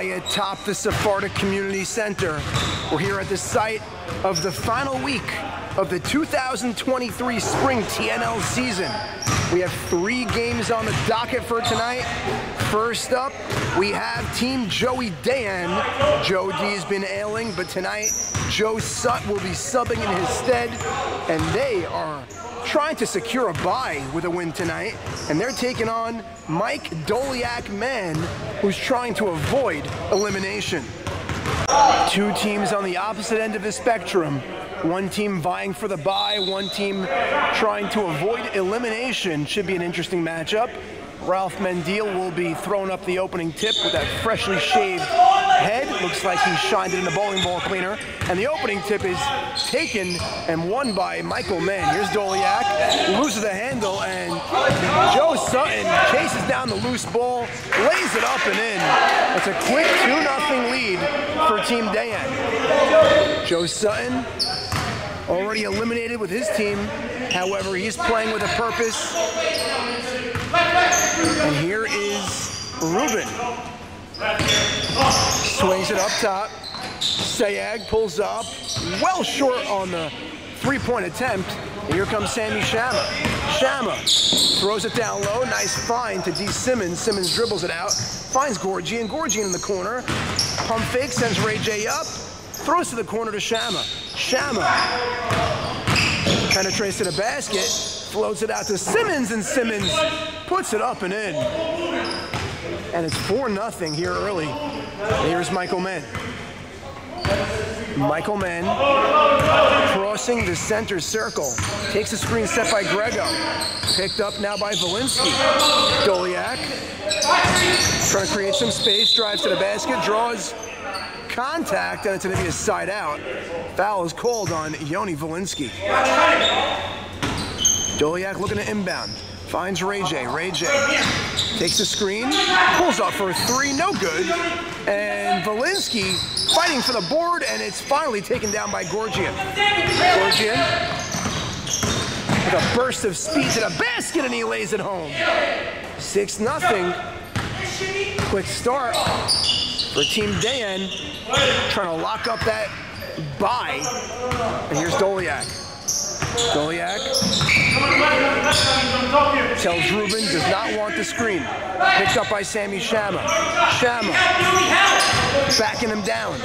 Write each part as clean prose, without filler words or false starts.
High atop the Sephardic Community Center. We're here at the site of the final week of the 2023 spring TNL season. We have 3 games on the docket for tonight. First up, we have Team Joey Dayan. Joe D has been ailing, but tonight Joe Sut will be subbing in his stead, and they are trying to secure a bye with a win tonight, and they're taking on Mike Doleac Man, who's trying to avoid elimination. 2 teams on the opposite end of the spectrum. One team vying for the bye, one team trying to avoid elimination. Should be an interesting matchup. Ralph Mendil will be throwing up the opening tip with that freshly shaved head. Looks like he shined it in the bowling ball cleaner. And the opening tip is taken and won by Michael Mann. Here's Doleac, loses the handle, and Joe Sutton chases down the loose ball, lays it up and in. It's a quick 2-0 lead for Team Dayan. Joe Sutton already eliminated with his team. However, he's playing with a purpose. And here is Ruben. Swings it up top. Sayag pulls up, well short on the 3-point attempt. And here comes Sammy Shama. Shama throws it down low. Nice find to D. Simmons. Simmons dribbles it out. Finds Gorgian. Gorgian in the corner. Pump fake, sends Ray J up. Throws to the corner to Shama. Shama penetrates to the basket. Floats it out to Simmons, and Simmons puts it up and in. And it's 4-0 here early. And here's Michael Mann. Michael Mann crossing the center circle. Takes a screen set by Grego. Picked up now by Valinsky. Doleac trying to create some space, drives to the basket, draws contact, and it's going to be a side out. Foul is called on Yoni Valinsky. Doleac looking to inbound. Finds Ray J. Ray J takes the screen, pulls up for a 3, no good. And Valinsky fighting for the board, and it's finally taken down by Gorgian. Gorgian with a burst of speed to the basket, and he lays it home. 6-0. Quick start for Team Dayan, trying to lock up that bye. And here's Doleac. Doleac tells Ruben does not want the screen. Picked up by Sammy Shama. Shama backing him down.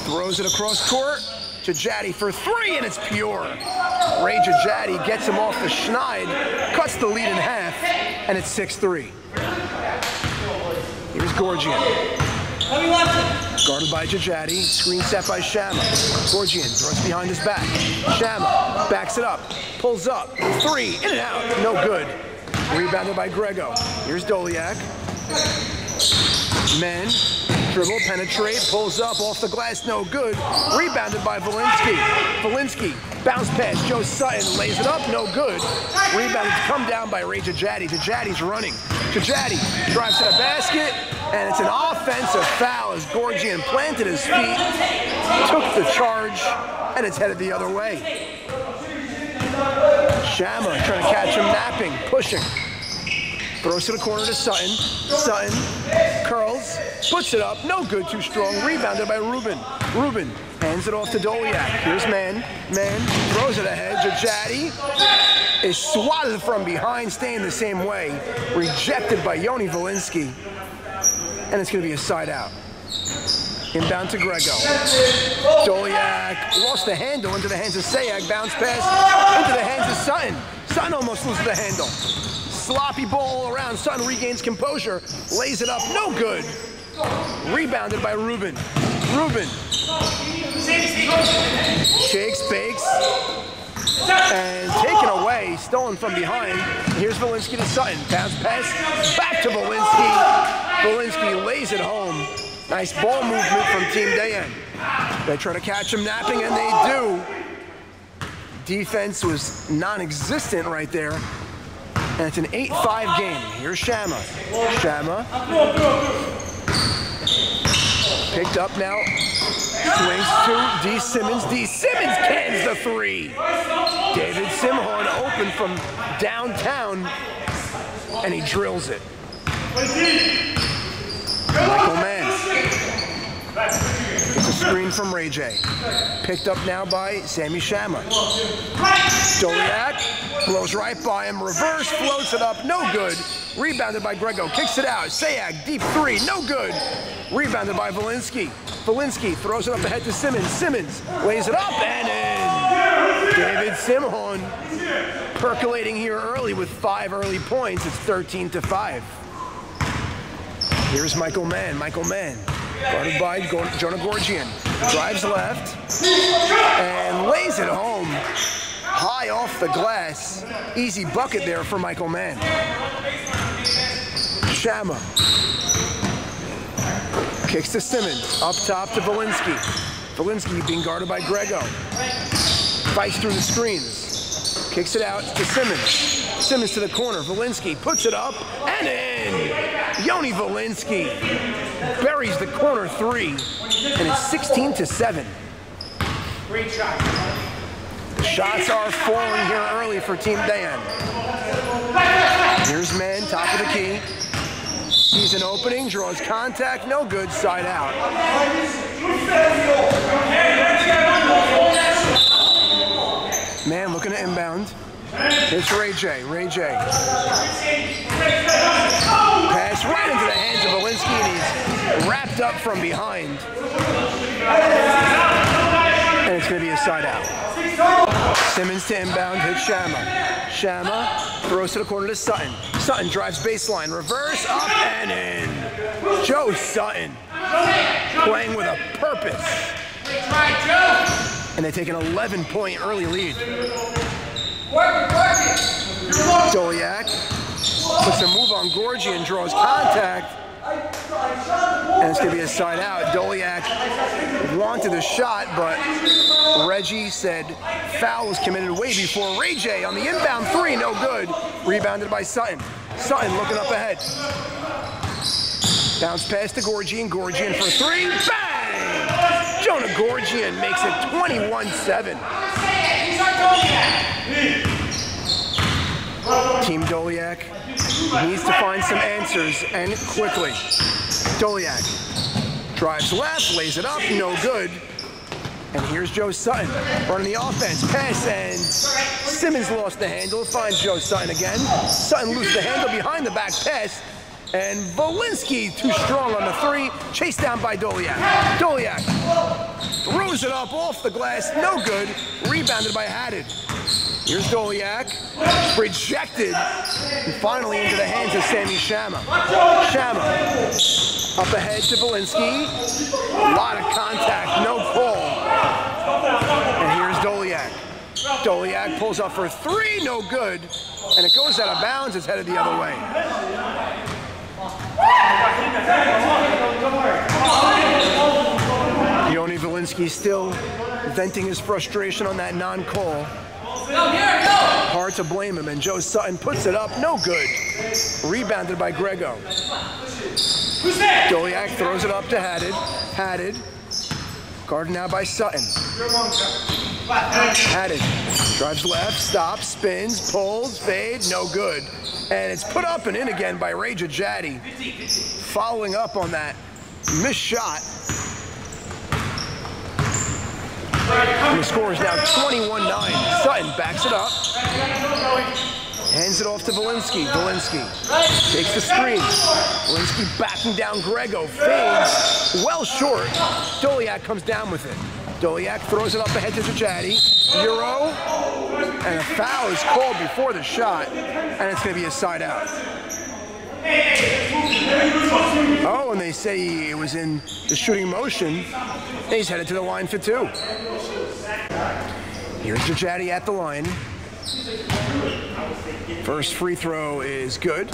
Throws it across court to Jaddy for 3, and it's pure. Ray Jaddy gets him off the schneid, cuts the lead in half, and it's 6-3. Here's Gorgian. Guarded by Jajadi, screen set by Shama. Gorgian throws behind his back. Shama backs it up, pulls up, 3, in and out, no good. Rebounded by Grego. Here's Doleac. Men, dribble, penetrate, pulls up, off the glass, no good. Rebounded by Valinsky. Valinsky, bounce pass, Joe Sutton, lays it up, no good. Rebounded, come down by Ray Jajadi. Jajadi's running. Jajadi drives to the basket, and it's an offensive foul as Gorgian planted his feet, took the charge, and it's headed the other way. Shama trying to catch him napping, pushing. Throws to the corner to Sutton. Sutton curls, puts it up, no good, too strong. Rebounded by Ruben. Ruben hands it off to Doleac. Here's Mann. Mann throws it ahead. Jajadi is swatted from behind, staying the same way. Rejected by Yoni Valinsky. And it's going to be a side out. Inbound to Grego. Doleac lost the handle into the hands of Sayag. Bounce pass into the hands of Sutton. Sutton almost loses the handle. Sloppy ball all around. Sutton regains composure. Lays it up. No good. Rebounded by Ruben. Ruben shakes, bakes, and taken away. Stolen from behind. Here's Valinsky to Sutton. Bounce pass. Back to Valinsky. Valinsky lays it home. Nice ball movement from Team Dayan. They try to catch him napping, and they do. Defense was non-existent right there. And it's an 8-5 game. Here's Shama. Shama picked up now. Swings to D. Simmons. D. Simmons cans the 3. David Simhorn open from downtown, and he drills it. Michael Mann. It's a screen from Ray J. Picked up now by Sammy Shama. Doleac blows right by him. Reverse, floats it up, no good. Rebounded by Grego, kicks it out. Sayag, deep three, no good. Rebounded by Valinsky. Valinsky throws it up ahead to Simmons. Simmons lays it up and in. David Simhon percolating here early with 5 early points. It's 13-5. Here's Michael Mann. Michael Mann, guarded by Jonah Gorgian. Drives left and lays it home. High off the glass. Easy bucket there for Michael Mann. Shama kicks to Simmons. Up top to Valinsky. Valinsky being guarded by Grego. Fights through the screens. Kicks it out to Simmons. Simmons to the corner. Valinsky puts it up and in. Yoni Valinsky buries the corner three, and it's 16-7. Great shot. Shots are falling here early for Team Dan. Here's Mann, top of the key. Sees an opening, draws contact, no good, side out. Mann looking to inbound. It's Ray J. Ray J. Pass right into the hands of Valinsky, and he's wrapped up from behind. And it's going to be a side out. Simmons to inbound, hits Shama. Shama throws to the corner to Sutton. Sutton drives baseline, reverse, up and in. Joe Sutton playing with a purpose. And they take an 11-point early lead. Doleac puts a move on Gorgian, draws contact, and it's going to be a side out. Doleac wanted the shot, but Reggie said foul was committed way before. Ray J on the inbound three, no good. Rebounded by Sutton. Sutton looking up ahead. Bounce pass to Gorgian. Gorgian for three. Bang! Jonah Gorgian makes it 21-7. Team Doleac needs to find some answers, and quickly. Doleac drives left, lays it up, no good. And here's Joe Sutton running the offense. Pass, and Simmons lost the handle. Finds Joe Sutton again. Sutton loses the handle behind the back pass. And Valinsky too strong on the three. Chased down by Doleac. Doleac throws it up off the glass. No good. Rebounded by Haddad. Here's Doleac. Rejected. And finally into the hands of Sammy Shama. Shama up ahead to Valinsky. A lot of contact. No call. And here's Doleac. Doleac pulls up for three. No good. And it goes out of bounds. It's headed the other way. Yoni Valinsky still venting his frustration on that non-call. Hard to blame him, and Joe Sutton puts it up, no good. Rebounded by Grego. Doleac throws it up to Haddad. Haddad, guarded now by Sutton. Haddad drives left, stops, spins, pulls, fades, no good. And it's put up and in again by Ray Jajati, following up on that missed shot. And the score is now 21-9. Sutton backs it up, hands it off to Valinsky. Valinsky takes the screen. Valinsky backing down Grego, fades well short. Doleac comes down with it. Doleac throws it up ahead to Jajati. Euro, and a foul is called before the shot, and it's going to be a side out. Oh, and they say it was in the shooting motion, and he's headed to the line for two. Here's Jajati at the line. First free throw is good.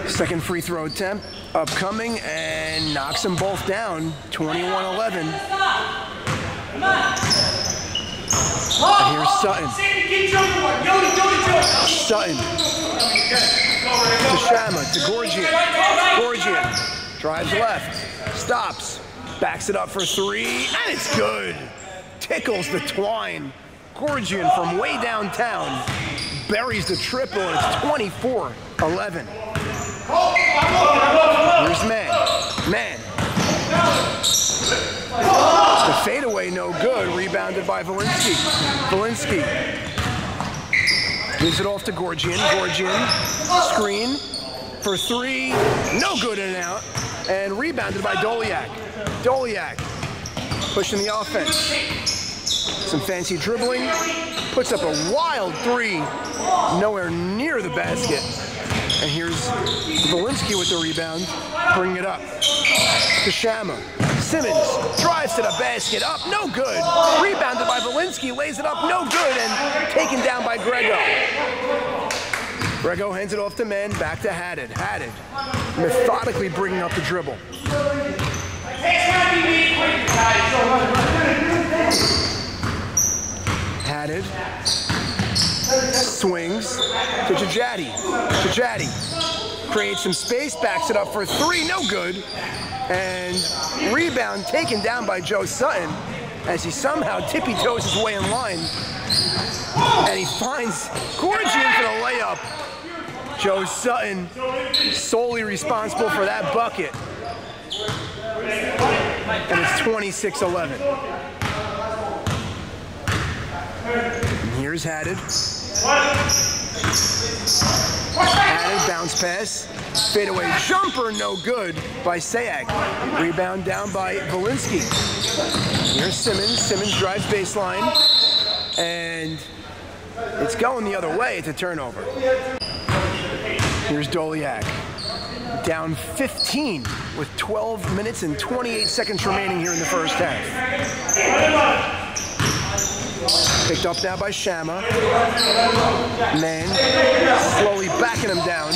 Second free throw attempt upcoming, and knocks them both down. 21-11. And here's Sutton. Sutton to Shama, to Gorgian. Gorgian drives left, stops, backs it up for three, and it's good. Tickles the twine. Gorgian from way downtown buries the triple, and it's 24-11. Here's Man. The fadeaway, no good. Rebounded by Valinsky. Gives it off to Gorgian. Screen for three. No good, in and out. And rebounded by Doleac. Pushing the offense. Some fancy dribbling. Puts up a wild three. Nowhere near the basket. And here's Valinsky with the rebound. Bring it up to Shama. Simmons drives to the basket. Up, no good. Rebounded by Valinsky. Lays it up, no good. And taken down by Grego. Grego hands it off to Men. Back to Haddad. Methodically bringing up the dribble. Haddad swings to Jajati. Creates some space, backs it up for three, no good. And rebound taken down by Joe Sutton as he somehow tippy-toes his way in line. And he finds Gorgian for the layup. Joe Sutton solely responsible for that bucket. And it's 26-11. And here's Haddad. Bounce pass. Fadeaway jumper, no good by Sayag. Rebound down by Valinsky. Here's Simmons drives baseline. And it's going the other way. It's a turnover. Here's Doleac. Down 15 with 12 minutes and 28 seconds remaining here in the first half. Picked up now by Shama. Man slowly backing him down.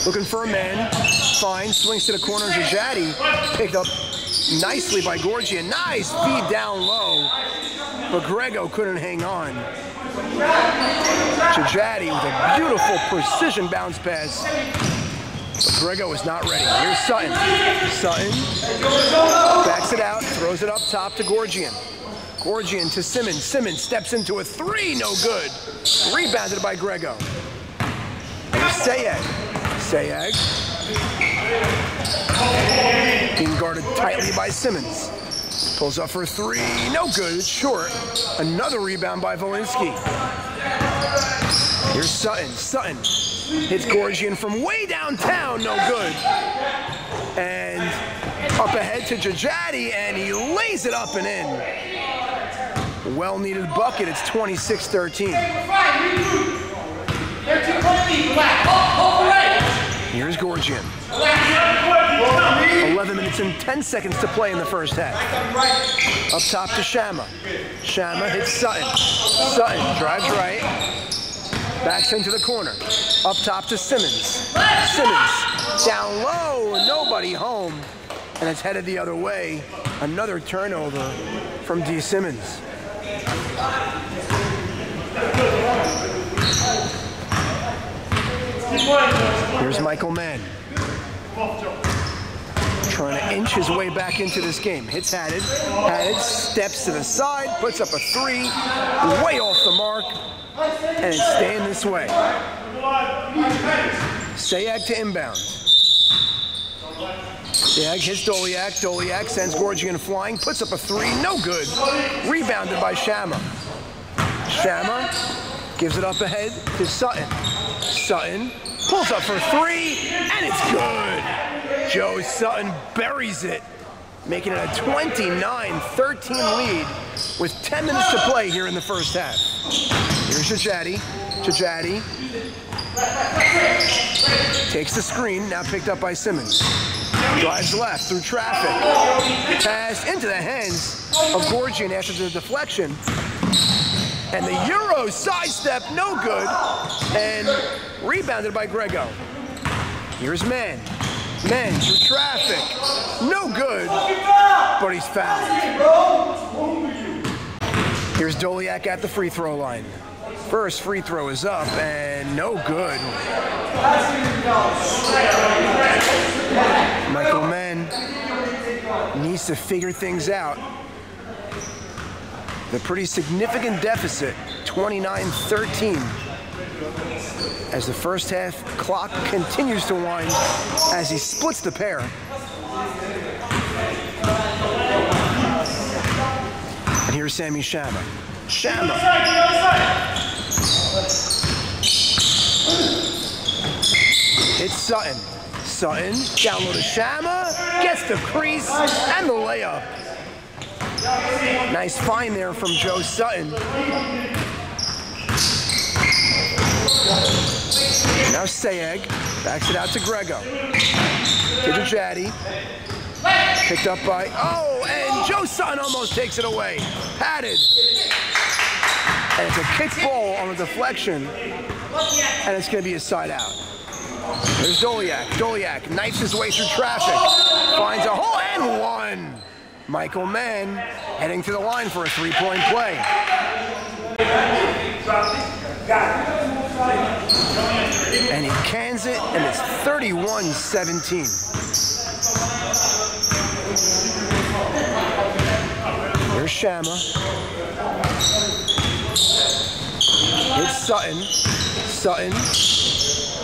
Looking for a man. Fine. Swings to the corner. Jajati picked up nicely by Gorgian. Nice feed down low. But Grego couldn't hang on. Jajati with a beautiful precision bounce pass. But Grego is not ready. Here's Sutton. Backs it out. Throws it up top to Gorgian. Gorgian to Simmons. Simmons steps into a three, no good. Rebounded by Grego. Sayag. Being guarded tightly by Simmons. Pulls up for three, no good, it's short. Another rebound by Valinsky. Here's Sutton hits Gorgian from way downtown, no good. And up ahead to Jajati, and he lays it up and in. Well-needed bucket, it's 26-13. Here's Gorgian. 11 minutes and 10 seconds to play in the first half. Up top to Shama. Shama hits Sutton. Sutton drives right. Backs into the corner. Up top to Simmons. Simmons down low, nobody home. And it's headed the other way. Another turnover from D. Simmons. Here's Michael Mann. Trying to inch his way back into this game. Hits Haddad. Haddad steps to the side, puts up a three, way off the mark, and it's staying this way. Sayag to inbound. Sayag hits Doleac. Doleac sends Gorgian flying, puts up a three, no good. Rebounded by Shama. Shama gives it up ahead to Sutton. Sutton pulls up for three, and it's good. Joe Sutton buries it, making it a 29-13 lead with 10 minutes to play here in the first half. Here's Jajati. Takes the screen, now picked up by Simmons. Drives left through traffic. Pass into the hands of Gorgian after the deflection. And the Euro sidestep, no good. And rebounded by Grego. Here's Man through traffic. No good, but he's fouled. Here's Doleac at the free throw line. First free throw is up and no good. Michael Mann needs to figure things out. a pretty significant deficit, 29-13. As the first half clock continues to wind as he splits the pair. And here's Sammy Shama. Shama. It's Sutton. Sutton down low to Shama, gets the crease and the layup. Nice find there from Joe Sutton. Now Sayeg backs it out to Grego. To Djadji. Picked up by, and Joe Sutton almost takes it away. Padded. And it's a kick ball on the deflection. And it's going to be a side out. There's Doleac. Doleac knifes his way through traffic. Finds a hole and one. Michael Mann heading to the line for a three-point play. And he cans it, and it's 31-17. Here's Shama. Here's Sutton. Sutton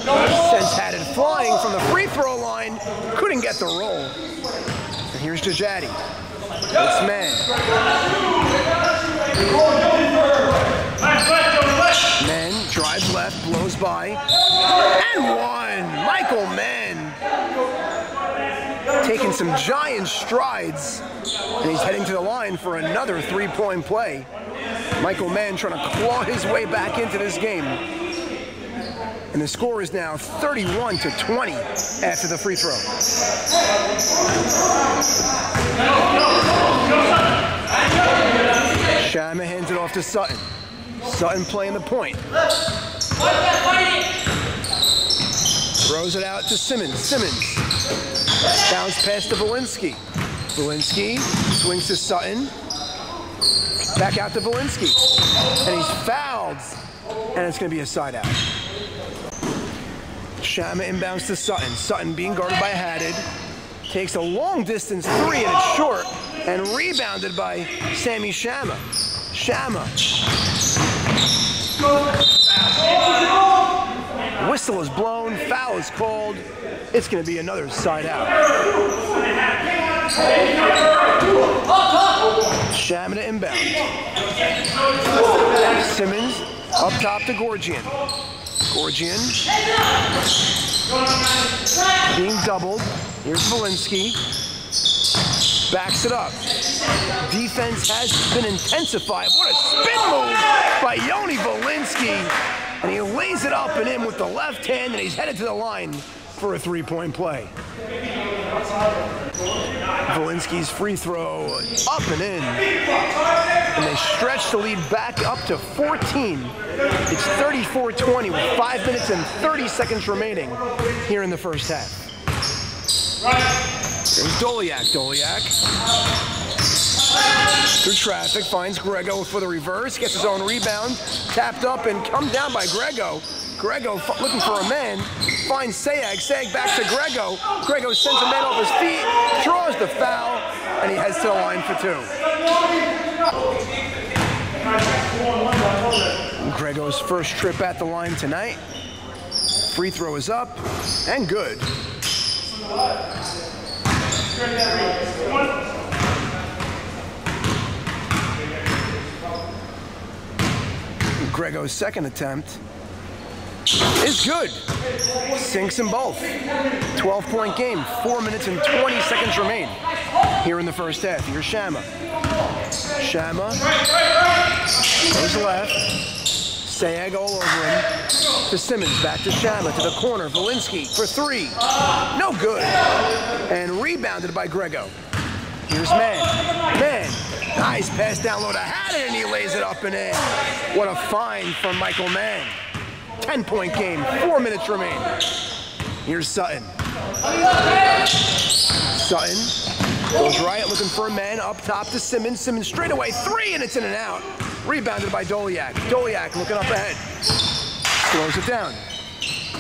sends Haddad flying from the free throw line. Couldn't get the roll. And here's Djadji. It's Mann. Mann drives left, blows by, and one. Michael Mann taking some giant strides, and he's heading to the line for another three-point play. Michael Mann trying to claw his way back into this game. And the score is now 31-20 after the free throw. Shama hands it off to Sutton. Sutton playing the point. Throws it out to Simmons. Simmons. Bounce pass to Volinsky. Volinsky swings to Sutton. Back out to Volinsky. And he's fouled. And it's going to be a side out. Shama inbounds to Sutton. Sutton being guarded by Haddad. Takes a long distance three and it's short. And rebounded by Sammy Shama. Shama. Whistle is blown. Foul is called. It's going to be another side out. Shama to inbound. Simmons up top to Gorgian. Gorgian being doubled. Here's Volinsky. Backs it up. Defense has been intensified. What a spin move by Yoni Volinsky. And he lays it up and in with the left hand, and he's headed to the line for a three-point play. Volinsky's free throw up and in. And they stretch the lead back up to 14. It's 34-20 with 5 minutes and 30 seconds remaining here in the first half. There's Doleac. Doleac through traffic, finds Grego for the reverse, gets his own rebound, tapped up and comes down by Grego. Grego looking for a man, finds Sayeg. Sayeg back to Grego. Grego sends a man off his feet, draws the foul, and he heads to the line for two. Grego's first trip at the line tonight. Free throw is up and good. Grego's second attempt is good. Sinks them both. 12-point game, 4 minutes and 20 seconds remain here in the first half. Here's Shama. Shama goes left. Sayeg all over him. To Simmons, back to Shama, to the corner. Volinsky for three. No good. And rebounded by Grego. Here's Mann. Mann. Nice pass down low to Haddad, and he lays it up and in. What a find from Michael Mann. 10-point game, 4 minutes remain. Here's Sutton. Sutton goes right, looking for a man up top to Simmons. Simmons straight away, three, and it's in and out. Rebounded by Doleac. Doleac looking up ahead. Slows it down.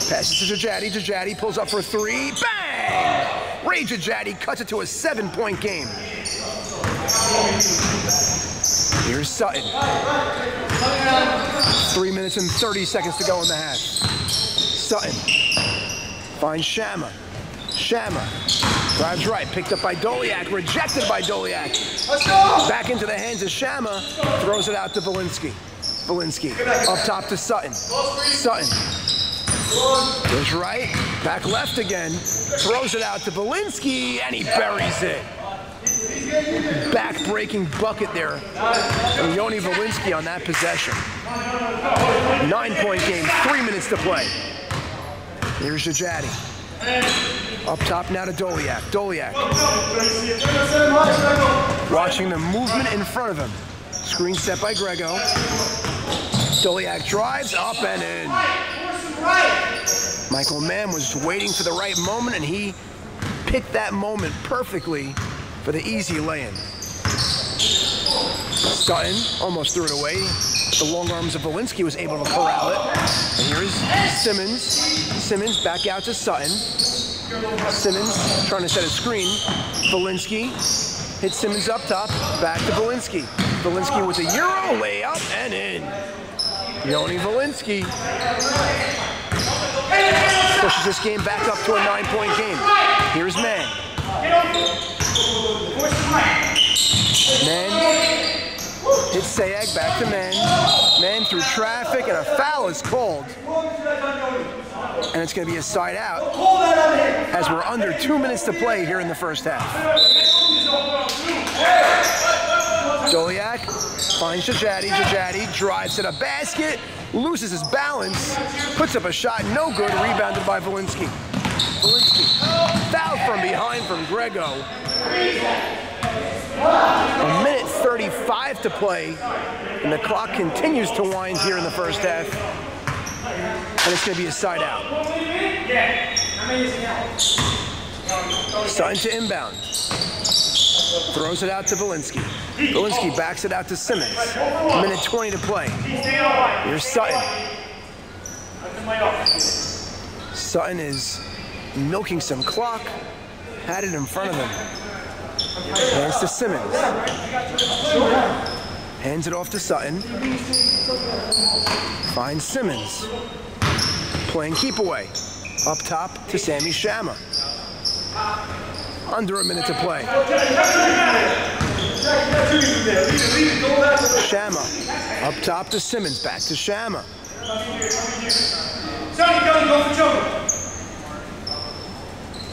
Passes to Djadji. Djadji pulls up for three. Bang! Ray Djadji cuts it to a 7-point game. Here's Sutton. 3 minutes and 30 seconds to go in the half. Sutton finds Shama. Shama drives right, picked up by Doleac, rejected by Doleac. Back into the hands of Shama, throws it out to Valinsky. Valinsky up top to Sutton. Sutton goes right, back left again, throws it out to Valinsky, and he buries it. Back-breaking bucket there from Yoni Valinsky on that possession. 9-point game, 3 minutes to play. Here's Jajadi. Up top now to Doleac. Doleac watching the movement in front of him. Screen set by Grego. Doleac drives up and in. Michael Mann was waiting for the right moment, and he picked that moment perfectly for the easy lay-in. Sutton almost threw it away. The long arms of Valinsky was able to corral it. And here's Simmons. Simmons back out to Sutton. Simmons trying to set a screen. Valinsky hits Simmons up top. Back to Valinsky. Valinsky with a Euro layup and in. Yoni Valinsky pushes this game back up to a 9-point game. Here's Mann. Mann hits Sayag, back to Mann. Mann through traffic, and a foul is called. And it's going to be a side out as we're under 2 minutes to play here in the first half. Doleac finds Jajadi. Jajadi drives to the basket, loses his balance, puts up a shot, no good, rebounded by Valinsky. Valinsky fouled from behind from Grego. A minute 35 to play, and the clock continues to wind here in the first half. And it's going to be a side out. Sutton to inbound. Throws it out to Valinsky. Valinsky backs it out to Simmons. A minute 20 to play. Here's Sutton. Sutton is milking some clock. Had it in front of him. Hands to Simmons. Hands it off to Sutton. Finds Simmons. Playing keep away. Up top to Sammy Shama. Under a minute to play. Shama. Up top to Simmons. Back to Shama.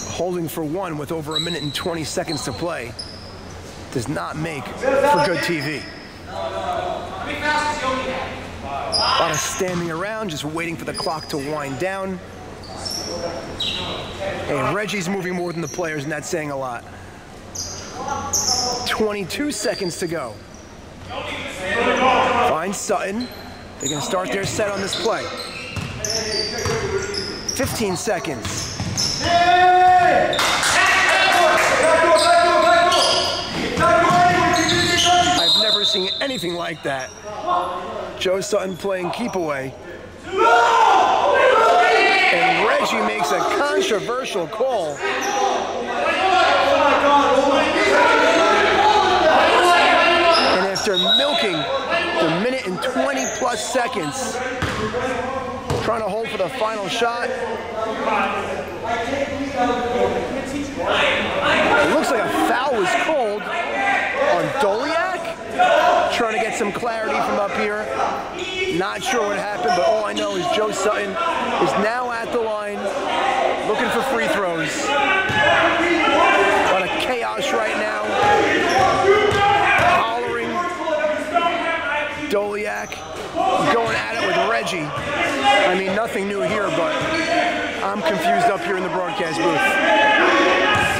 Holding for one with over a minute and 20 seconds to play does not make for good TV. A lot of standing around, just waiting for the clock to wind down. Hey, Reggie's moving more than the players, and that's saying a lot. 22 seconds to go. Finds Sutton. They're going to start their set on this play. 15 seconds. I've never seen anything like that. Joe Sutton playing keep away. And Reggie makes a controversial call. And after milking the minute and 20 plus seconds, trying to hold for the final shot, it looks like a foul was called on Doleac. Trying to get some clarity from up here. Not sure what happened, but all I know is Joe Sutton is now at the line looking for free throws. A lot of chaos right now. Hollering. Doleac going at it with Reggie. I mean, nothing new here, but I'm confused up here in the broadcast booth.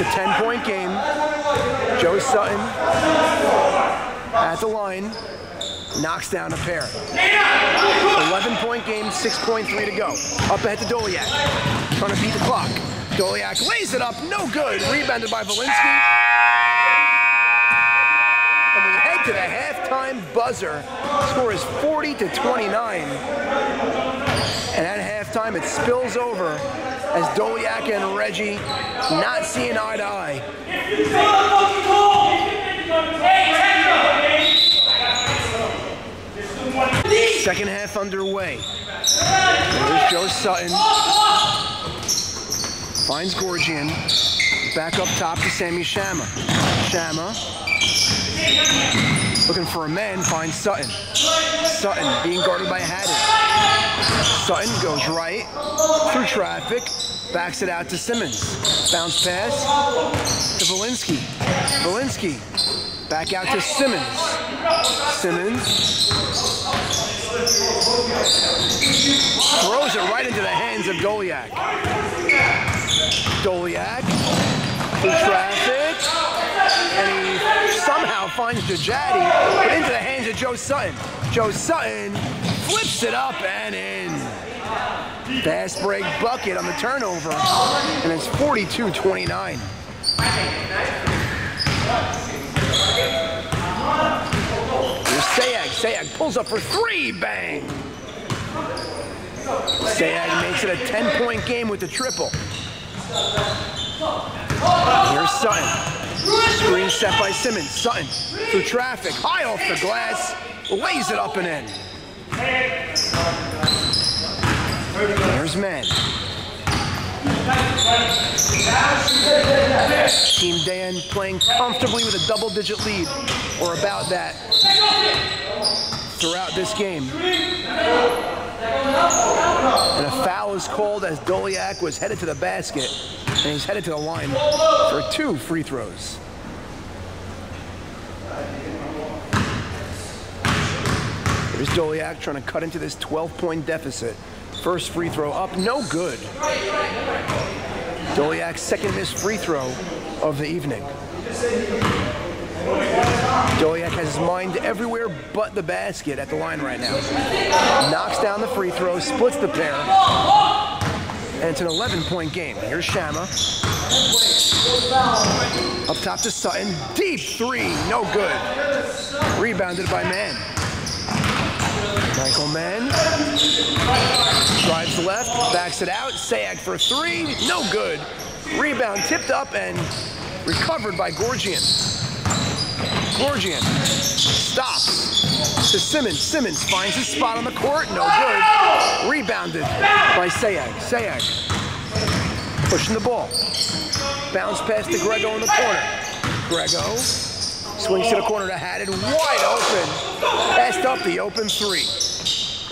It's a 10-point game. Joe Sutton at the line, knocks down a pair. 11-point game, 6.3 to go. Up ahead to Doleac, trying to beat the clock. Doleac lays it up, no good. Rebounded by Valinsky. And we head to the halftime buzzer. Score is 40-29. And at halftime, it spills over as Doleac and Reggie not seeing eye to eye. Second half underway. There's Joe Sutton. Finds Gorgian. Back up top to Sammy Shama. Shama. Looking for a man, finds Sutton. Sutton being guarded by Haddon. Sutton goes right through traffic. Backs it out to Simmons. Bounce pass to Valinsky. Valinsky. Back out to Simmons. Simmons. Throws it right into the hands of Doleac. Doleac. Through traffic. And he somehow finds Jajadi, but into the hands of Joe Sutton. Joe Sutton flips it up and in. Fast break bucket on the turnover, and it's 42-29. Here's Sayag. Sayag pulls up for three. Bang. Sayag makes it a 10-point game with the triple. Here's Sutton. Screen set by Simmons. Sutton through traffic. High off the glass. Lays it up and in. There's man. Team Dan playing comfortably with a double-digit lead, or about that, throughout this game. And a foul is called as Doleac was headed to the basket, and he's headed to the line for 2 free throws. Here's Doleac trying to cut into this 12-point deficit. First free throw up, no good. Doleac's second missed free throw of the evening. Doleac has his mind everywhere but the basket at the line right now. Knocks down the free throw, splits the pair, and it's an 11-point game. Here's Shama. Up top to Sutton, deep three, no good. Rebounded by Mann. Michael Mann drives left, backs it out. Sayag for three, no good. Rebound tipped up and recovered by Gorgian. Gorgian stops to Simmons. Simmons finds his spot on the court, no good. Rebounded by Sayag. Sayag pushing the ball. Bounce pass to Grego in the corner. Grego swings to the corner to Haddon, wide open. Passed up the open three.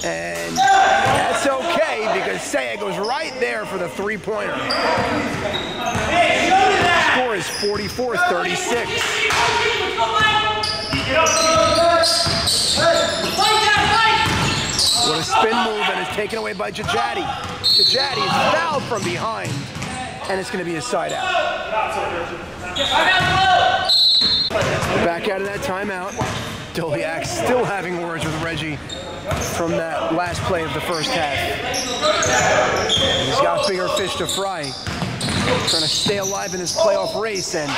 And that's okay because Sayag goes right there for the three-pointer. Score is 44-36. What a spin move, and it's taken away by Jajadi. Jajadi is fouled from behind, and it's going to be a side out. Back out of that timeout. Doleac still having words with Reggie from that last play of the first half. He's got bigger fish to fry. Trying to stay alive in this playoff race, and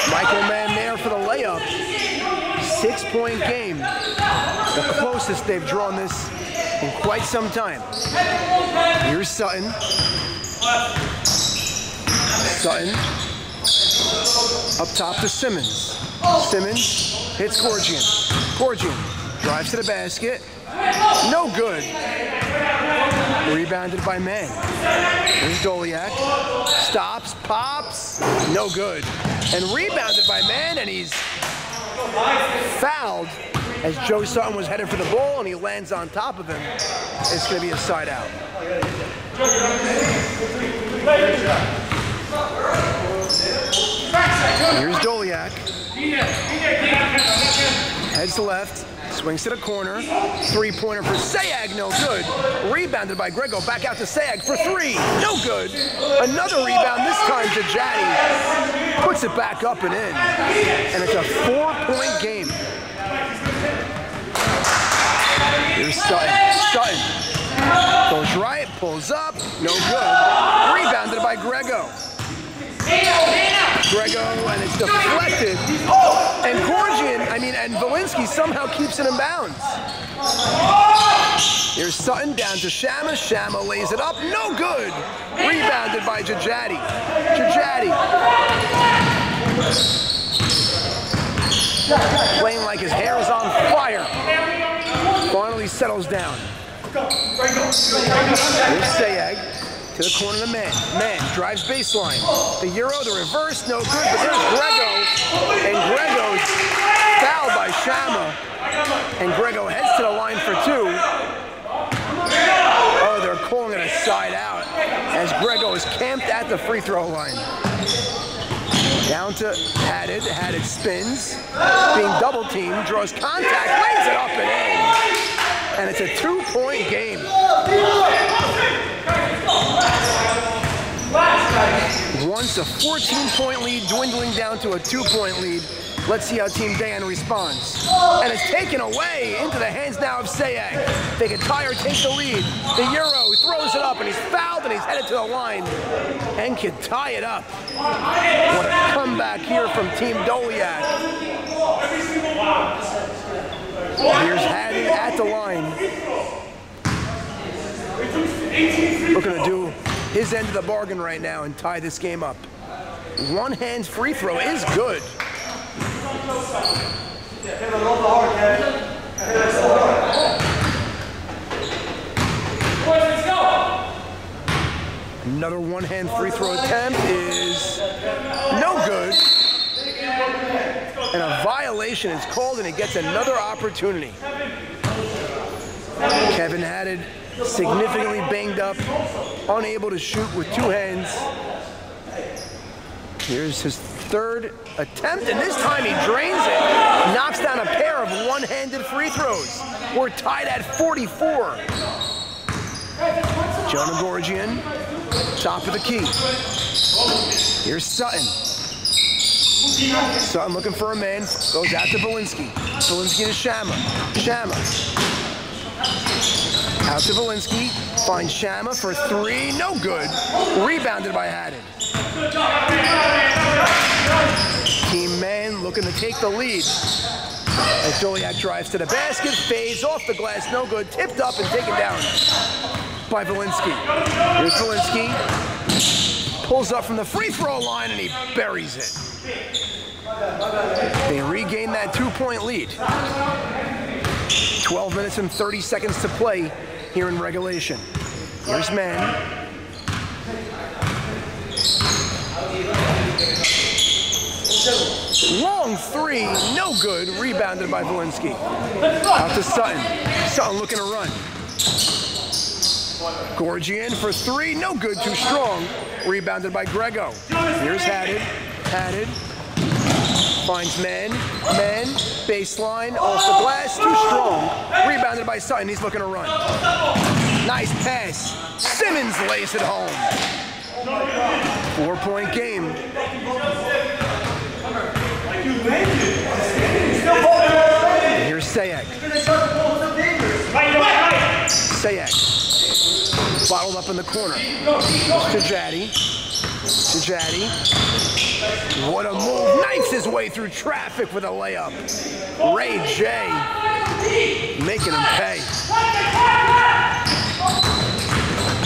Michael Mann there for the layup. 6-point game. The closest they've drawn this in quite some time. Here's Sutton. Sutton. Up top to Simmons. Simmons hits Gorgian. Gorgian drives to the basket. No good. Rebounded by Mann. Here's Doleac. Stops, pops. No good. And rebounded by Mann, and he's fouled as Joe Sutton was headed for the ball, and he lands on top of him. It's going to be a side out. Here's Doleac. Heads to left. Swings to the corner. Three-pointer for Sayag, no good. Rebounded by Grego. Back out to Sayag for three. No good. Another rebound, this time to Jaddy. Puts it back up and in. And it's a 4-point game. Here's Sutton. Sutton goes right, pulls up. No good. Rebounded by Grego. Grego, and it's deflected. And Gorgian, and Valinsky somehow keeps it in bounds. Here's Sutton down to Shama. Shama lays it up. No good. Rebounded by Jajadi. Jajadi. Playing like his hair is on fire. Finally settles down. Here's Sayag to the corner of the man. Man drives baseline. The Euro, the reverse, no good, but there's Grego. And Grego's fouled by Shama. And Grego heads to the line for two. Oh, they're calling it a side out as Grego is camped at the free throw line. Down to Haddad. Haddad spins, being double teamed, draws contact, lays it up and in. And it's a 2-point game. Once a 14-point lead, dwindling down to a 2-point lead. Let's see how Team Dayan responds. And it's taken away into the hands now of Sayag. They can tie or take the lead. The Euro throws it up and he's fouled and he's headed to the line and can tie it up. What a comeback here from Team Doleac. Here's Haddad at the line. Looking to do his end of the bargain right now and tie this game up. One-hand free throw is good. Another one-hand free throw attempt is no good. And a violation is called and he gets another opportunity. Kevin Haddad significantly banged up, unable to shoot with two hands. Here's his third attempt, and this time he drains it, knocks down a pair of one-handed free throws. We're tied at 44. Jonah Gorgian, top of the key. Here's Sutton. Sutton looking for a man, goes out to Valinsky. Valinsky to Shama. Shama. Out to Valinsky, finds Shama for three, no good. Rebounded by Haddad. Team Man looking to take the lead. As Doleac drives to the basket, fades off the glass, no good, tipped up and taken down by Valinsky. Here's Valinsky, pulls up from the free throw line and he buries it. They regain that 2-point lead. 12 minutes and 30 seconds to play here in regulation. Here's Man. Long three, no good, rebounded by Valinsky. Out to Sutton. Sutton looking to run. Gorgian for three, no good, too strong. Rebounded by Grego. Here's Haddad. Haddad finds Man. Man, baseline, off the glass, too strong. Rebounded by Sutton, he's looking to run. Nice pass. Simmons lays it home. 4-point game. Here's Sayag. Sayag. Bottled up in the corner. Tajati. Tajati. What a move. Knifes his way through traffic with a layup. Ray J. Making him pay.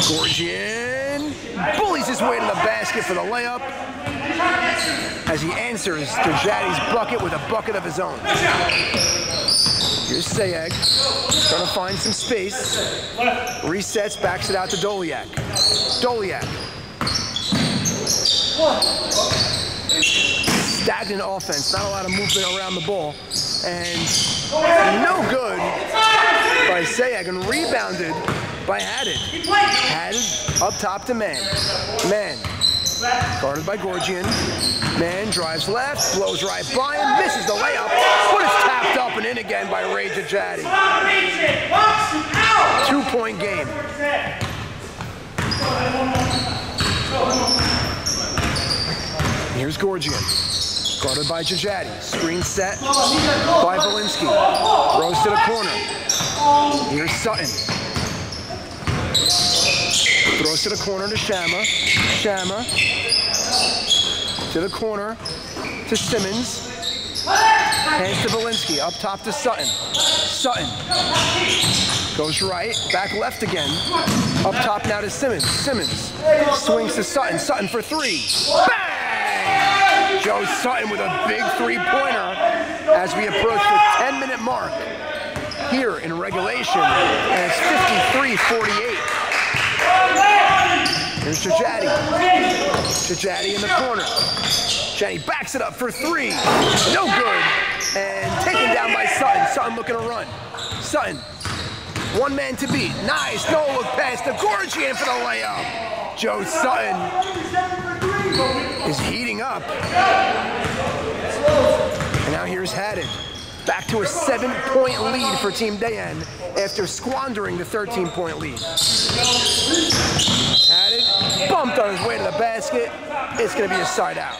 Gorgian bullies his way to the basket for the layup as he answers Tajati's bucket with a bucket of his own. Here's Sayag, trying to find some space. Resets, backs it out to Doleac. Doleac. Stagnant offense, not a lot of movement around the ball. And no good by Sayag and rebounded by Haddad. Haddad up top to Man. Man. Guarded by Gorgian. Man drives left, blows right by him, misses the layup, but it's tapped up and in again by Ray Tajati. 2-point game. Here's Gorgian. Guarded by Tajati. Screen set by Valinsky. Throws to the corner. Here's Sutton. Throws to the corner to Shama. Shama to the corner to Simmons. Hands to Valinsky. Up top to Sutton. Sutton goes right. Back left again. Up top now to Simmons. Simmons swings to Sutton. Sutton for three. Bang! Joe Sutton with a big three-pointer as we approach the 10-minute mark. here in regulation, and it's 53-48. Here's Chajati. Chajati in the corner. Chajati backs it up for three. No good. And taken down by Sutton. Sutton looking to run. Sutton, one man to beat. Nice. No look pass to Gorgian for the layup. Joe Sutton is heating up. And now here's Haddon. Back to a 7-point lead for Team Dayan after squandering the 13-point lead. Haddon bumped on his way to the basket. It's going to be a side out.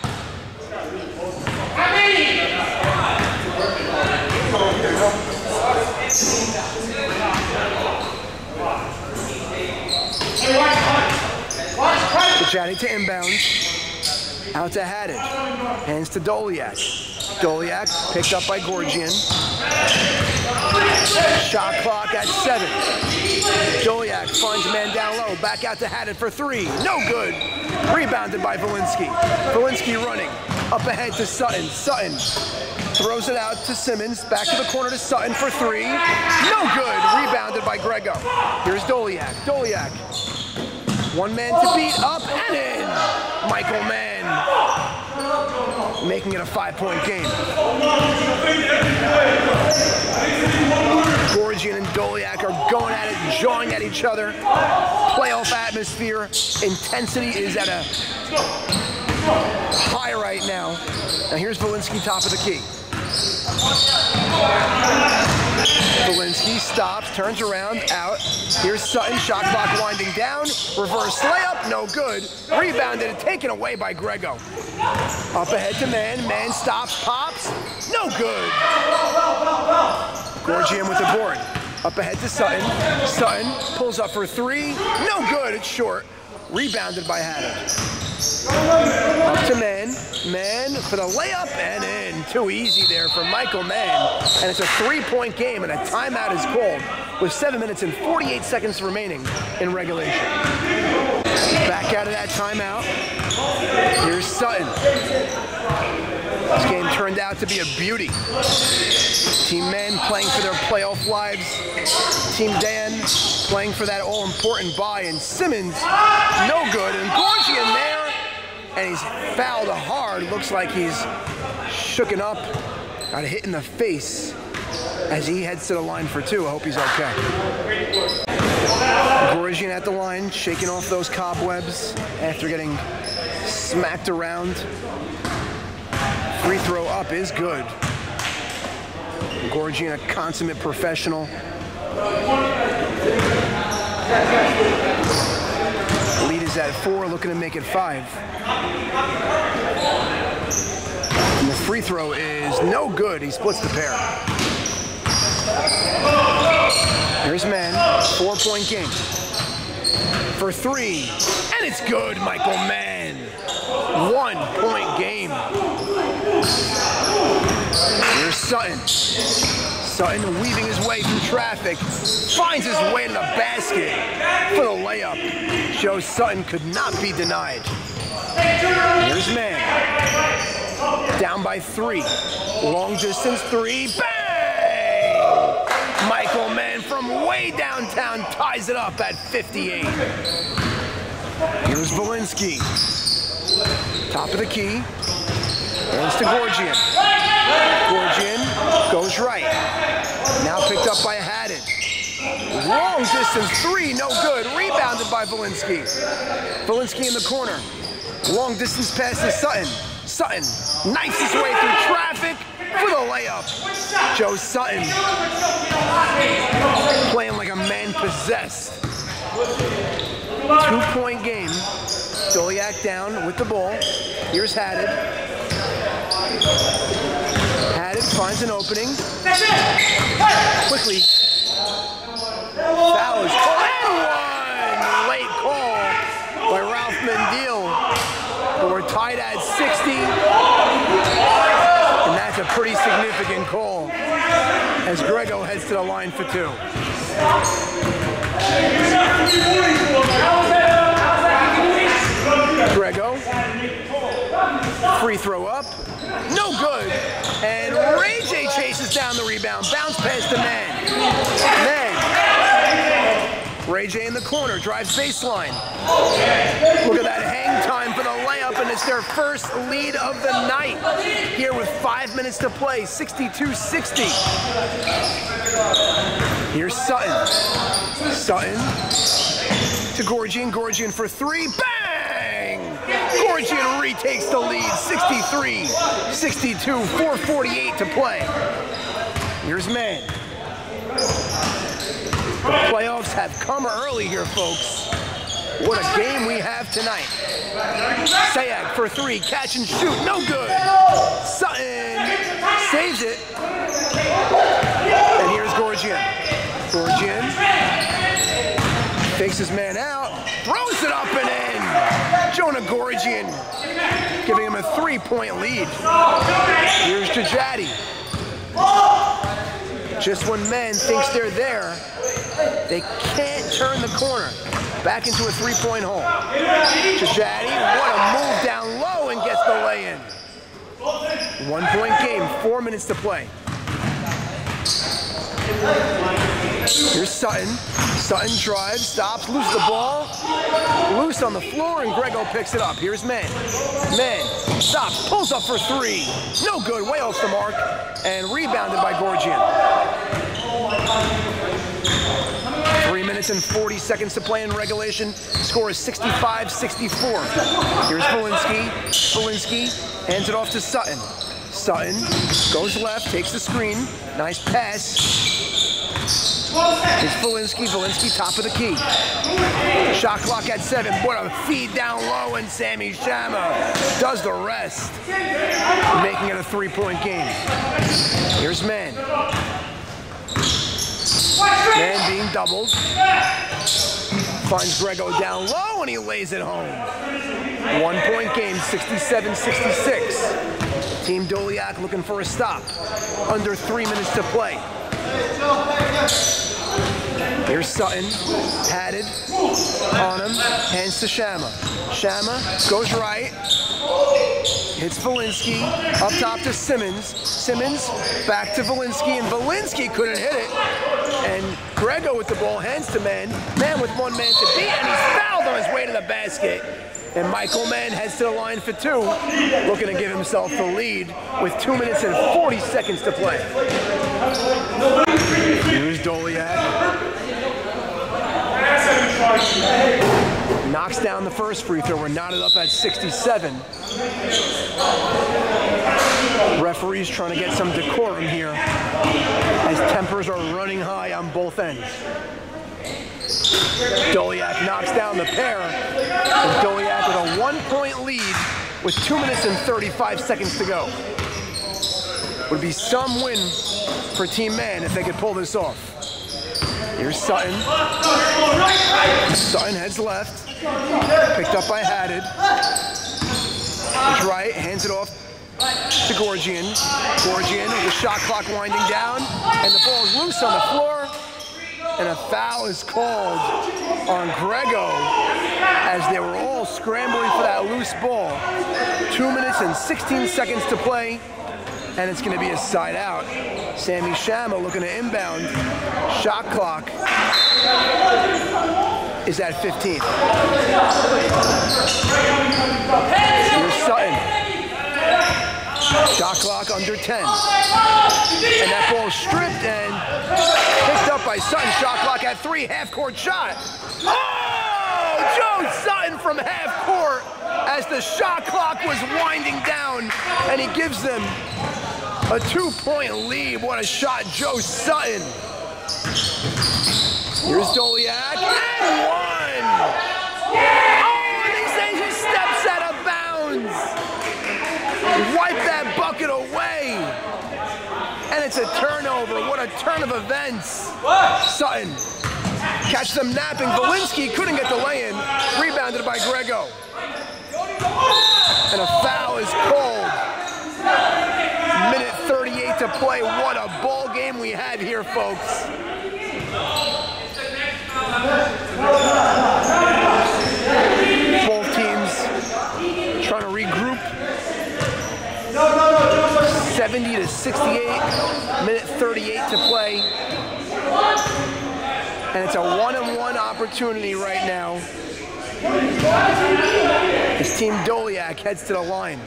Chajati to inbound. Out to Haddon. Hands to Doleac. Doleac picked up by Gorgian. Shot clock at 7. Doleac finds a man down low. Back out to Haddon for three. No good. Rebounded by Valinsky. Valinsky running. Up ahead to Sutton. Sutton throws it out to Simmons. Back to the corner to Sutton for three. No good. Rebounded by Grego. Here's Doleac. Doleac. One man to beat. Up and in. Michael Mann. Making it a 5-point game. Gorgian and Doleac are going at it, jawing at each other. Playoff atmosphere. Intensity is at a high right now. Now here's Valinsky, top of the key. Valinsky stops, turns around, out. Here's Sutton, shot clock winding down. Reverse layup, no good. Rebounded and taken away by Grego. Up ahead to Mann. Mann stops, pops. No good. Gorgian with the board. Up ahead to Sutton. Sutton pulls up for three. No good, it's short. Rebounded by Haddon. Up to Mann. Mann for the layup and in. Too easy there for Michael Mann. And it's a 3-point game and a timeout is called with 7 minutes and 48 seconds remaining in regulation. Back out of that timeout. Here's Sutton. This game turned out to be a beauty. Team Men playing for their playoff lives. Team Dan playing for that all-important bye. And Simmons, no good. And Gorgian there. And he's fouled hard. Looks like he's shooken up. Got a hit in the face as he heads to the line for two. I hope he's okay. Gorgian at the line, shaking off those cobwebs after getting smacked around. Free throw up is good. Gorgian, a consummate professional. Lead is at 4, looking to make it 5. And the free throw is no good. He splits the pair. Here's Mann, 4-point game. For three, and it's good, Michael Mann. 1-point game. Here's Sutton. Sutton weaving his way through traffic, finds his way to the basket for the layup. Joe Sutton could not be denied. Here's Mann. Down by 3. Long distance 3. Bang! Michael Mann from way downtown ties it up at 58. Here's Valinsky. Top of the key. Hands to Gorgian. Gorgian goes right. Now picked up by Haddon. Long distance 3, no good. Rebounded by Valinsky. Valinsky in the corner. Long distance pass to Sutton. Sutton knifes his way through traffic for the layup. Joe Sutton playing like a man possessed. 2-point game. Doleac down with the ball. Here's Haddon. Haddon finds an opening. Quickly. Foul is called. And one! Late call by Ralph Mendil. But we're tied at 60. And that's a pretty significant call as Grego heads to the line for 2. Grego, free throw up, no good, and Ray J chases throws down the rebound. Bounce pass to Man. Man. Ray J in the corner, drives baseline. Look at that hang time for the layup, and it's their first lead of the night. Here with 5 minutes to play, 62-60. Here's Sutton. Sutton to Gorgian. Gorgian for three. Bang! Gorgian retakes the lead, 63-62, 4:48 to play. Here's Man. The playoffs have come early here, folks. What a game we have tonight. Sayag for three, catch and shoot, no good. Sutton saves it. And here's Gorgian. Gorgian fakes his man out, throws it up and in. Jonah Gorgian giving him a 3-point lead. Here's Jajati. Just when Men thinks they're there, they can't turn the corner. Back into a 3-point hole. Jajati, what a move down low and gets the lay-in. 1-point game, 4 minutes to play. Here's Sutton. Sutton drives, stops, loses the ball. Loose on the floor, and Grego picks it up. Here's Men. Men stops, pulls up for three. No good, way off the mark, and rebounded by Gorgian. 3 minutes and 40 seconds to play in regulation. Score is 65-64. Here's Volinsky. Volinsky hands it off to Sutton. Sutton goes left, takes the screen. Nice pass. Here's Volinsky. Volinsky, top of the key. Shot clock at 7. What a feed down low, and Sammy Shama does the rest, making it a 3-point game. Here's Man. Man being doubled. Finds Grego down low, and he lays it home. 1-point game, 67-66. Team Doleac looking for a stop. Under 3 minutes to play. Here's Sutton, padded on him, hands to Shama. Shama goes right, hits Volinsky, up top to Simmons. Simmons back to Volinsky, and Volinsky couldn't hit it. And Grego with the ball, hands to Man. Man with 1 man to beat, and he's fouled on his way to the basket. And Michael Mann heads to the line for two, looking to give himself the lead with 2 minutes and 40 seconds to play. Here's Doleac. Knocks down the first free throw. We're knotted up at 67. Referees trying to get some decorum here as tempers are running high on both ends. Doleac knocks down the pair, and Doleac with a 1-point lead with 2 minutes and 35 seconds to go. Would be some win for Team Man if they could pull this off. Here's Sutton. Sutton heads left, picked up by Haddad. He's right, hands it off to Gorgian. Gorgian with the shot clock winding down, and the ball is loose on the floor. And a foul is called on Grego as they were all scrambling for that loose ball. 2 minutes and 16 seconds to play, and it's going to be a side out. Sammy Shama looking to inbound. Shot clock is at 15. Here's Sutton. Shot clock under 10. And that ball stripped and picked up by Sutton. Shot clock at 3, half-court shot. Oh! Joe Sutton from half-court as the shot clock was winding down, and he gives them a 2-point lead. What a shot, Joe Sutton. Here's Doleac, and one! Oh, and they say he steps out of bounds. Wipe that bucket away. And it's a turnover. What a turn of events. Sutton catch them napping. Volinsky couldn't get the lay-in. Rebounded by Grego. And a foul is called. Minute 38 to play. What a ball game we have here, folks. Both teams trying to regroup. 70 to 68, minute 38 to play. And it's a 1-on-1 opportunity right now. This team Doleac heads to the line.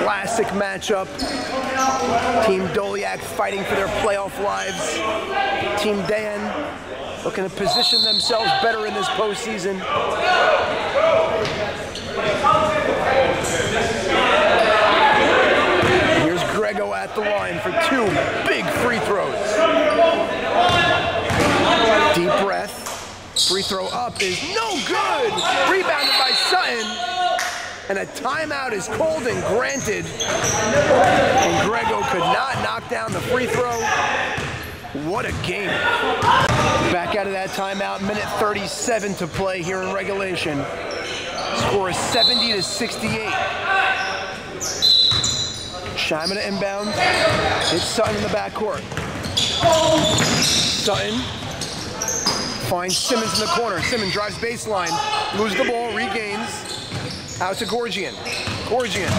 Classic matchup. Team Doleac fighting for their playoff lives. Team Dan looking to position themselves better in this postseason. Here's Grego at the line for 2 big free throws. Deep breath. Free throw up is no good. Rebounded by Sutton. And a timeout is called and granted. And Grego could not knock down the free throw. What a game. Back out of that timeout, minute 37 to play here in regulation. Score is 70 to 68. Shyman to inbound. It's Sutton in the backcourt. Sutton finds Simmons in the corner. Simmons drives baseline, loses the ball, regains. Out to Gorgian. Gorgian.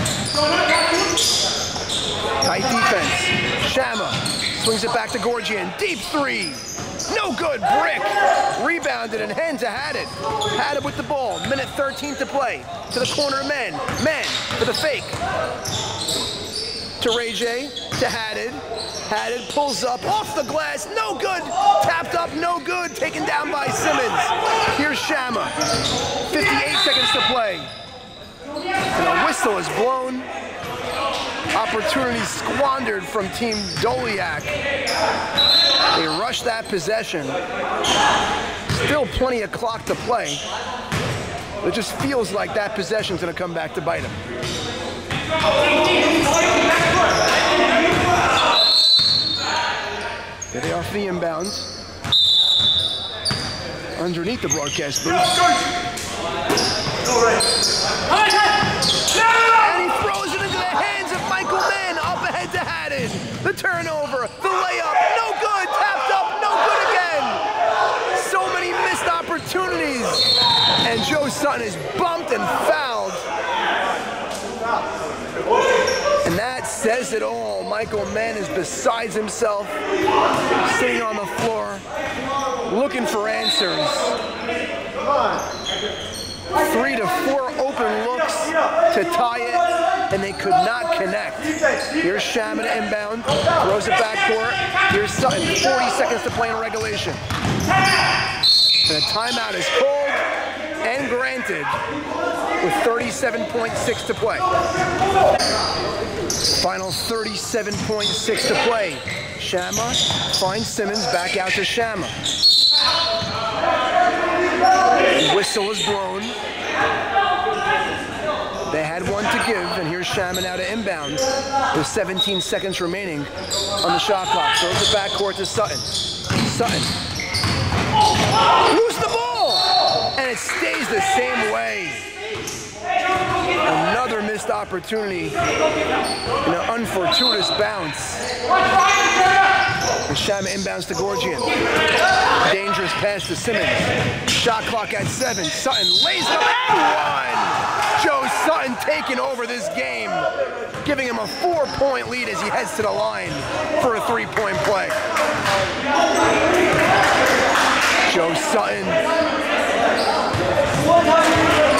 Tight defense. Shama swings it back to Gorgian. Deep three. No good. Brick. Rebounded and hand to Haddad. Haddad with the ball. Minute 13 to play. To the corner of Men. Men for the fake. To Ray J. To Haddad. Haddad pulls up off the glass. No good. Tapped up. No good. Taken down by Simmons. Here's Shama. 58 seconds to play. And a whistle is blown. Opportunity squandered from Team Doleac. They rush that possession. Still plenty of clock to play. It just feels like that possession's going to come back to bite them. Here they are for the inbound. Underneath the broadcast booth. And he throws it into the hands of Michael Mann. Up ahead to Haddad. The turnover, the layup, no good. Tapped up, no good again. So many missed opportunities. And Joe Sutton is bumped and fouled. And that says it all. Michael Mann is beside himself, sitting on the floor, looking for answers. 3 to 4 open looks to tie it, and they could not connect. Here's Shama to inbound, throws it backcourt. Here's Sutton, 40 seconds to play in regulation. And a timeout is called and granted with 37.6 to play. Final 37.6 to play. Shama finds Simmons, back out to Shama. The whistle is blown. They had one to give, and here's Shama now to inbound with 17 seconds remaining on the shot clock. Throws it backcourt to Sutton. Sutton. Lose the ball! And it stays the same way. Another missed opportunity and an unfortuitous bounce. And Shama inbounds to Gorgian. Dangerous pass to Simmons. Shot clock at 7. Sutton lays it up and one! Joe Sutton taking over this game, giving him a 4-point lead as he heads to the line for a 3-point play. Joe Sutton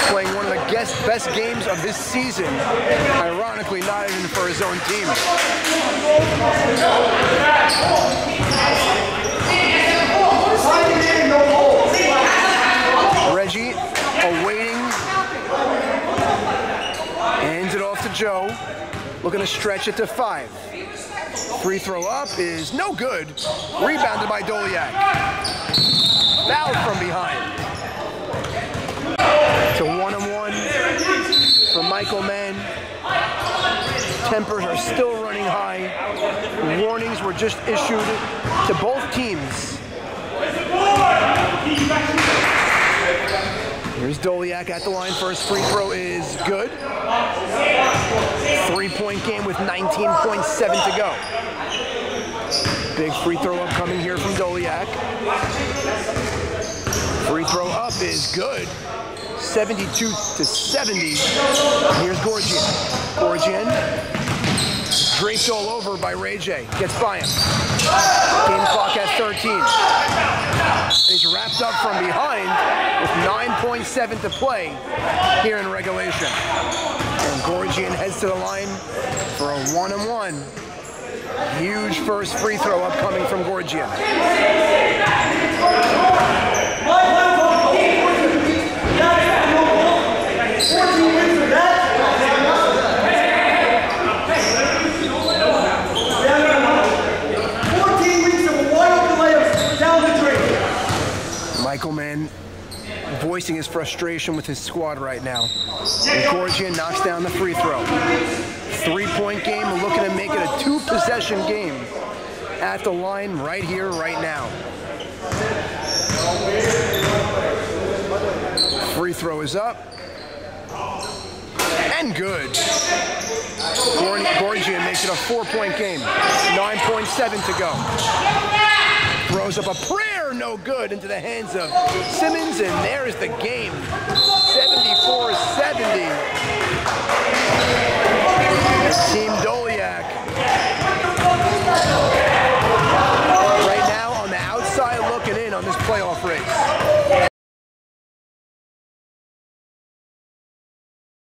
playing one of the best games of this season, ironically not even for his own team. Reggie awaiting, hands it off to Joe, looking to stretch it to 5. Free throw up is no good, rebounded by Doleac. Fouled from behind. It's a 1-on-1 for Michael Mann. Tempers are still running high. Warnings were just issued to both teams. Here's Doleac at the line. First free throw is good. 3-point game with 19.7 to go. Big free throw up coming here from Doleac. Free throw up is good. 72 to 70. Here's Gorgian. Gorgian Draped all over by Ray J. Gets by him. Game clock at 13. And he's wrapped up from behind with 9.7 to play here in regulation. And Gorgian heads to the line for a 1-and-1. Huge first free throw upcoming from Gorgian. 14 weeks of wide open layups down the drain. Michael Mann voicing his frustration with his squad right now. And Gorgian knocks down the free throw. 3-point game, we're looking to make it a 2-possession game at the line right here, right now. Free throw is up. And good. Gorgian makes it a 4-point game. 9.7 to go. Throws up a prayer, no good, into the hands of Simmons, and there's the game. 74-70. Team Doleac right now on the outside looking in on this playoff race.